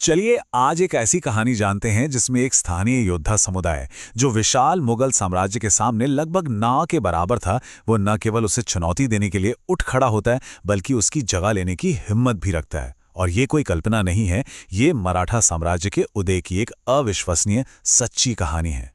चलिए आज एक ऐसी कहानी जानते हैं जिसमें एक स्थानीय योद्धा समुदाय जो विशाल मुगल साम्राज्य के सामने लगभग ना के बराबर था, वो न केवल उसे चुनौती देने के लिए उठ खड़ा होता है बल्कि उसकी जगह लेने की हिम्मत भी रखता है। और ये कोई कल्पना नहीं है, ये मराठा साम्राज्य के उदय की एक अविश्वसनीय सच्ची कहानी है।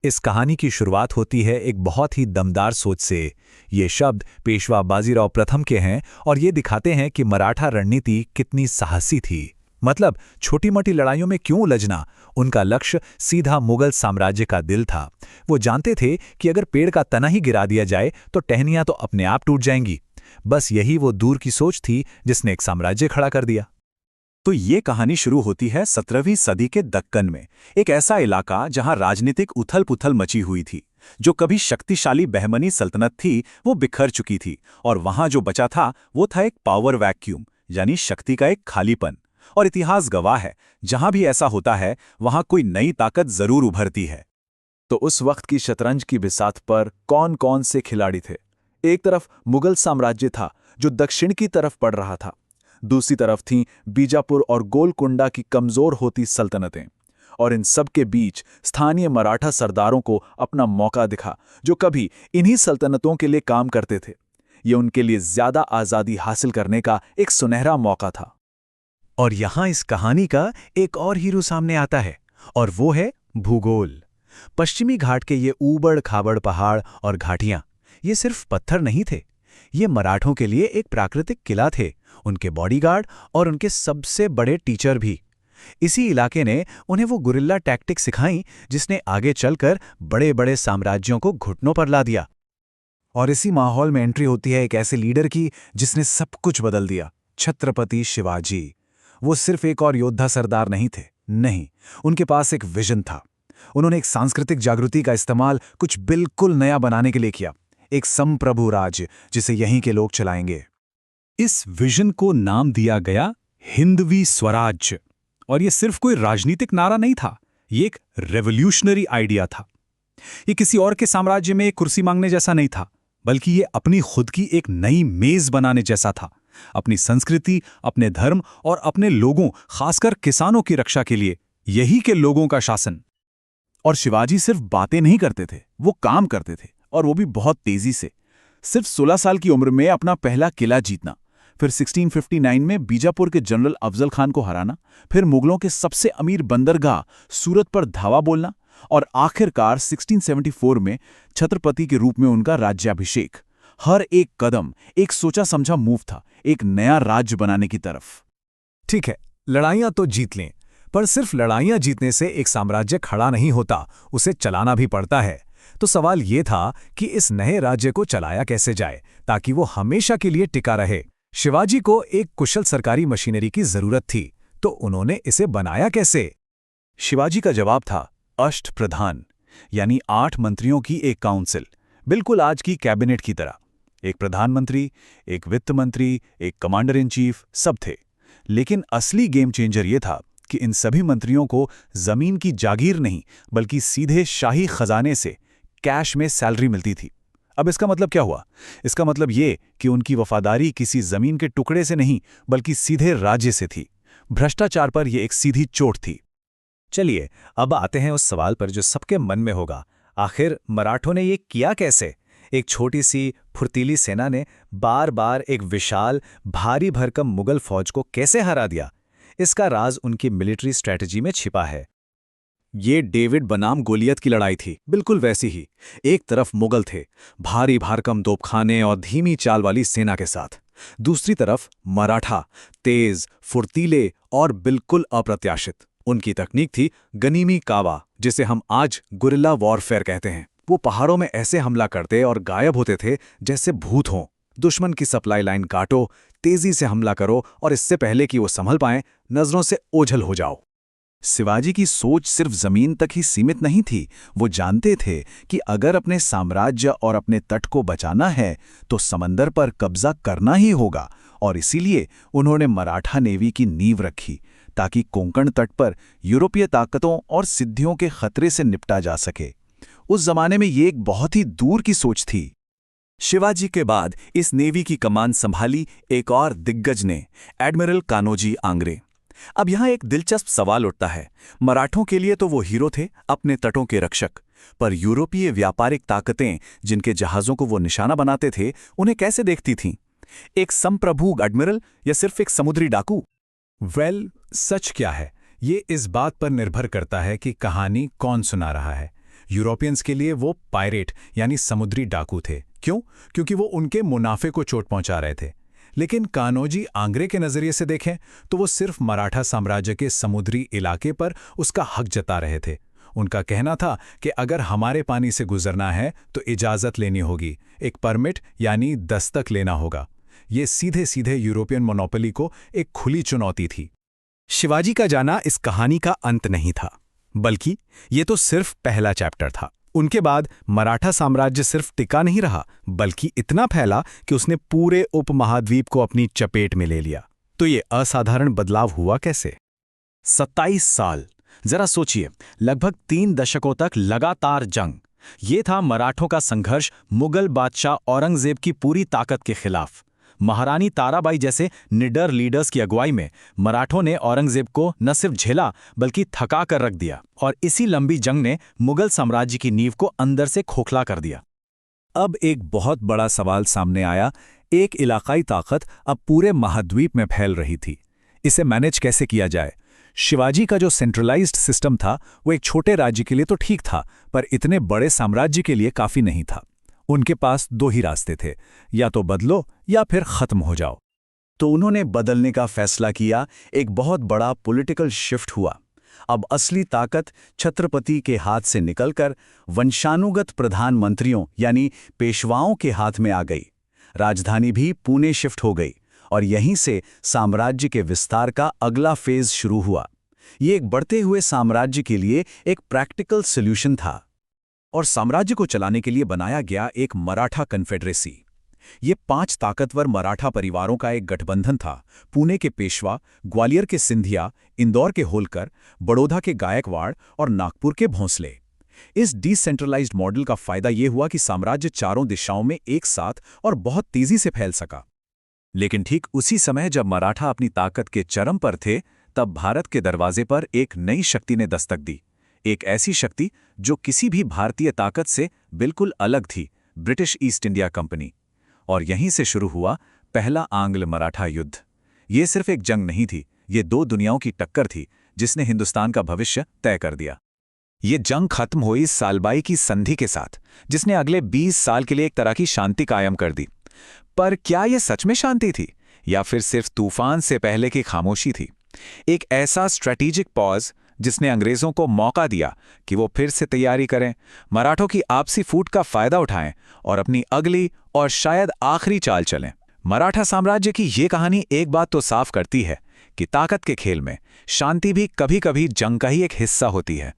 इस कहानी की शुरुआत होती है एक बहुत ही दमदार सोच से। ये शब्द पेशवा बाजीराव प्रथम के हैं और ये दिखाते हैं कि मराठा रणनीति कितनी साहसी थी। मतलब छोटी मोटी लड़ाइयों में क्यों उलझना, उनका लक्ष्य सीधा मुगल साम्राज्य का दिल था। वो जानते थे कि अगर पेड़ का तना ही गिरा दिया जाए तो टहनियां तो अपने आप टूट जाएंगी। बस यही वो दूर की सोच थी जिसने एक साम्राज्य खड़ा कर दिया। तो ये कहानी शुरू होती है 17वीं सदी के दक्कन में, एक ऐसा इलाका जहां राजनीतिक उथल-पुथल मची हुई थी। जो कभी शक्तिशाली बहमनी सल्तनत थी वो बिखर चुकी थी और वहां जो बचा था वो था एक पावर वैक्यूम, यानी शक्ति का एक खालीपन। और इतिहास गवाह है, जहां भी ऐसा होता है वहां कोई नई ताकत जरूर उभरती है। तो उस वक्त की शतरंज की बिसात पर कौन कौन से खिलाड़ी थे? एक तरफ मुगल साम्राज्य था जो दक्षिण की तरफ बढ़ रहा था। दूसरी तरफ थीं बीजापुर और गोलकुंडा की कमजोर होती सल्तनतें। और इन सब के बीच स्थानीय मराठा सरदारों को अपना मौका दिखा, जो कभी इन्हीं सल्तनतों के लिए काम करते थे। ये उनके लिए ज्यादा आज़ादी हासिल करने का एक सुनहरा मौका था। और यहां इस कहानी का एक और हीरो सामने आता है, और वो है भूगोल। पश्चिमी घाट के ये ऊबड़ खाबड़ पहाड़ और घाटियां, ये सिर्फ पत्थर नहीं थे, ये मराठों के लिए एक प्राकृतिक किला थे, उनके बॉडीगार्ड और उनके सबसे बड़े टीचर भी। इसी इलाके ने उन्हें वो गुरिल्ला टैक्टिक सिखाई जिसने आगे चलकर बड़े बड़े साम्राज्यों को घुटनों पर ला दिया। और इसी माहौल में एंट्री होती है एक ऐसे लीडर की जिसने सब कुछ बदल दिया, छत्रपति शिवाजी। वो सिर्फ एक और योद्धा सरदार नहीं थे, नहीं, उनके पास एक विजन था। उन्होंने एक सांस्कृतिक जागृति का इस्तेमाल कुछ बिल्कुल नया बनाने के लिए किया, एक संप्रभु राज्य जिसे यहीं के लोग चलाएंगे। इस विजन को नाम दिया गया हिंदवी स्वराज्य। और ये सिर्फ कोई राजनीतिक नारा नहीं था, ये एक रेवोल्यूशनरी आइडिया था। ये किसी और के साम्राज्य में कुर्सी मांगने जैसा नहीं था, बल्कि ये अपनी खुद की एक नई मेज बनाने जैसा था। अपनी संस्कृति, अपने धर्म और अपने लोगों, खासकर किसानों की रक्षा के लिए यही के लोगों का शासन। और शिवाजी सिर्फ बातें नहीं करते थे, वो काम करते थे, और वो भी बहुत तेजी से। सिर्फ 16 साल की उम्र में अपना पहला किला जीतना, फिर 1659 में बीजापुर के जनरल अफजल खान को हराना, फिर मुगलों के सबसे अमीर बंदरगाह सूरत पर धावा बोलना, और आखिरकार 1674 में छत्रपति के रूप में उनका राज्याभिषेक। हर एक कदम एक सोचा समझा मूव था, एक नया राज्य बनाने की तरफ। ठीक है, लड़ाइयां तो जीत लें, पर सिर्फ लड़ाइयां जीतने से एक साम्राज्य खड़ा नहीं होता, उसे चलाना भी पड़ता है। तो सवाल ये था कि इस नए राज्य को चलाया कैसे जाए ताकि वो हमेशा के लिए टिका रहे। शिवाजी को एक कुशल सरकारी मशीनरी की जरूरत थी, तो उन्होंने इसे बनाया कैसे? शिवाजी का जवाब था अष्टप्रधान, यानी 8 मंत्रियों की एक काउंसिल, बिल्कुल आज की कैबिनेट की तरह। एक प्रधानमंत्री, एक वित्त मंत्री, एक कमांडर इन चीफ, सब थे। लेकिन असली गेम चेंजर ये था कि इन सभी मंत्रियों को जमीन की जागीर नहीं बल्कि सीधे शाही खजाने से कैश में सैलरी मिलती थी। अब इसका मतलब क्या हुआ? इसका मतलब ये कि उनकी वफादारी किसी जमीन के टुकड़े से नहीं बल्कि सीधे राज्य से थी। भ्रष्टाचार पर यह एक सीधी चोट थी। चलिए अब आते हैं उस सवाल पर जो सबके मन में होगा, आखिर मराठों ने ये किया कैसे? एक छोटी सी फुर्तीली सेना ने बार बार एक विशाल भारी भरकम मुगल फौज को कैसे हरा दिया? इसका राज उनकी मिलिट्री स्ट्रेटजी में छिपा है। ये डेविड बनाम गोलियत की लड़ाई थी, बिल्कुल वैसी ही। एक तरफ मुगल थे, भारी भरकम तोपखाने और धीमी चाल वाली सेना के साथ। दूसरी तरफ मराठा, तेज, फुर्तीले और बिल्कुल अप्रत्याशित। उनकी तकनीक थी गनीमी कावा, जिसे हम आज गुरिल्ला वॉरफेयर कहते हैं। वो पहाड़ों में ऐसे हमला करते और गायब होते थे जैसे भूत हों। दुश्मन की सप्लाई लाइन काटो, तेजी से हमला करो और इससे पहले कि वो संभल पाएं, नजरों से ओझल हो जाओ। शिवाजी की सोच सिर्फ जमीन तक ही सीमित नहीं थी। वो जानते थे कि अगर अपने साम्राज्य और अपने तट को बचाना है तो समंदर पर कब्जा करना ही होगा। और इसीलिए उन्होंने मराठा नेवी की नींव रखी ताकि कोंकण तट पर यूरोपीय ताकतों और सिद्धियों के खतरे से निपटा जा सके। उस जमाने में ये एक बहुत ही दूर की सोच थी। शिवाजी के बाद इस नेवी की कमान संभाली एक और दिग्गज ने, एडमिरल कान्होजी आंग्रे। अब यहाँ एक दिलचस्प सवाल उठता है। मराठों के लिए तो वो हीरो थे, अपने तटों के रक्षक, पर यूरोपीय व्यापारिक ताकतें जिनके जहाज़ों को वो निशाना बनाते थे, उन्हें कैसे देखती थीं? एक संप्रभु एडमिरल या सिर्फ एक समुद्री डाकू? सच क्या है, ये इस बात पर निर्भर करता है कि कहानी कौन सुना रहा है। यूरोपियंस के लिए वो पायरेट यानी समुद्री डाकू थे। क्यों? क्योंकि वो उनके मुनाफे को चोट पहुंचा रहे थे। लेकिन कान्होजी आंग्रे के नज़रिए से देखें तो वो सिर्फ मराठा साम्राज्य के समुद्री इलाके पर उसका हक जता रहे थे। उनका कहना था कि अगर हमारे पानी से गुजरना है तो इजाज़त लेनी होगी, एक परमिट यानी दस्तक लेना होगा। ये सीधे सीधे यूरोपियन मोनोपोली को एक खुली चुनौती थी। शिवाजी का जाना इस कहानी का अंत नहीं था, बल्कि ये तो सिर्फ पहला चैप्टर था। उनके बाद मराठा साम्राज्य सिर्फ टिका नहीं रहा, बल्कि इतना फैला कि उसने पूरे उपमहाद्वीप को अपनी चपेट में ले लिया। तो ये असाधारण बदलाव हुआ कैसे? 27 साल, जरा सोचिए, लगभग 3 दशकों तक लगातार जंग। ये था मराठों का संघर्ष मुगल बादशाह औरंगजेब की पूरी ताकत के खिलाफ। महारानी ताराबाई जैसे निडर लीडर्स की अगुवाई में मराठों ने औरंगजेब को न सिर्फ झेला बल्कि थका कर रख दिया, और इसी लंबी जंग ने मुगल साम्राज्य की नींव को अंदर से खोखला कर दिया। अब एक बहुत बड़ा सवाल सामने आया। एक इलाकाई ताकत अब पूरे महाद्वीप में फैल रही थी। इसे मैनेज कैसे किया जाए? शिवाजी का जो सेंट्रलाइज्ड सिस्टम था वो एक छोटे राज्य के लिए तो ठीक था, पर इतने बड़े साम्राज्य के लिए काफी नहीं था। उनके पास 2 ही रास्ते थे, या तो बदलो या फिर खत्म हो जाओ। तो उन्होंने बदलने का फैसला किया। एक बहुत बड़ा पॉलिटिकल शिफ्ट हुआ। अब असली ताकत छत्रपति के हाथ से निकलकर वंशानुगत प्रधानमंत्रियों यानी पेशवाओं के हाथ में आ गई। राजधानी भी पुणे शिफ्ट हो गई और यहीं से साम्राज्य के विस्तार का अगला फेज शुरू हुआ। ये एक बढ़ते हुए साम्राज्य के लिए एक प्रैक्टिकल सॉल्यूशन था और साम्राज्य को चलाने के लिए बनाया गया एक मराठा कन्फेडरेसी। ये 5 ताकतवर मराठा परिवारों का एक गठबंधन था। पुणे के पेशवा, ग्वालियर के सिंधिया, इंदौर के होलकर, बड़ौदा के गायकवाड़ और नागपुर के भोंसले। इस डिसेंट्रलाइज्ड मॉडल का फायदा ये हुआ कि साम्राज्य चारों दिशाओं में एक साथ और बहुत तेजी से फैल सका। लेकिन ठीक उसी समय जब मराठा अपनी ताकत के चरम पर थे, तब भारत के दरवाजे पर एक नई शक्ति ने दस्तक दी। एक ऐसी शक्ति जो किसी भी भारतीय ताकत से बिल्कुल अलग थी, ब्रिटिश ईस्ट इंडिया कंपनी। और यहीं से शुरू हुआ पहला आंग्ल मराठा युद्ध। ये सिर्फ एक जंग नहीं थी, ये 2 दुनियाओं की टक्कर थी जिसने हिंदुस्तान का भविष्य तय कर दिया। ये जंग खत्म हुई सालबाई की संधि के साथ, जिसने अगले 20 साल के लिए एक तरह की शांति कायम कर दी। पर क्या ये सच में शांति थी या फिर सिर्फ तूफान से पहले की खामोशी थी? एक ऐसा स्ट्रेटेजिक पॉज जिसने अंग्रेजों को मौका दिया कि वो फिर से तैयारी करें, मराठों की आपसी फूट का फायदा उठाएं और अपनी अगली और शायद आखिरी चाल चलें। मराठा साम्राज्य की ये कहानी एक बात तो साफ करती है कि ताकत के खेल में शांति भी कभी-कभी जंग का ही एक हिस्सा होती है।